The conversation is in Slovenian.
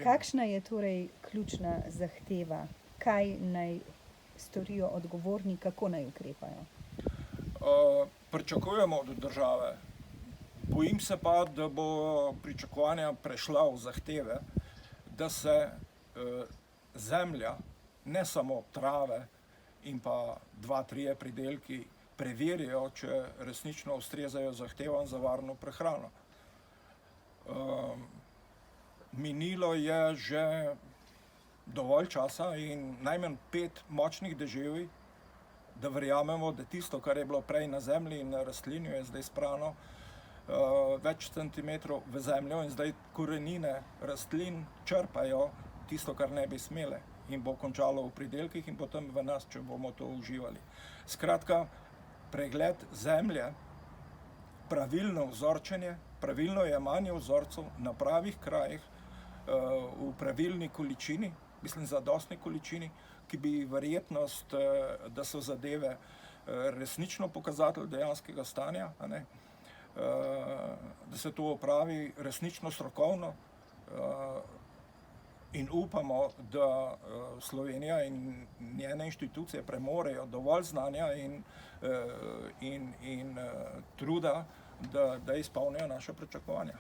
Kakšna je torej ključna zahteva? Kaj naj storijo odgovorni, kako naj ukrepajo? Pričakujemo od države. Bojim se pa, da bo pričakovanja prešla v zahteve, da se zemlja, ne samo trave in pa 2-3 pridelki, preverijo, če resnično ustrezajo zahtevam za varno prehrano. Minilo je že dovolj časa in najmanj 5 močnih deževij, da verjamemo, da tisto, kar je bilo prej na zemlji in na rastlini, je zdaj sprano več centimetrov v zemljo in zdaj korenine rastlin črpajo tisto, kar ne bi smele in bo končalo v pridelkih in potem v nas, če bomo to uživali. Skratka, pregled zemlje, pravilno vzorčenje, pravilno jemanje vzorcev na pravih krajih, v pravilni količini, mislim zadostni količini, ki bi verjetnost, da so zadeve resnično pokazatelj dejanskega stanja, da se to opravi resnično strokovno in upamo, da Slovenija in njene inštitucije premorejo dovolj znanja in truda, da izpolnijo naša pričakovanja.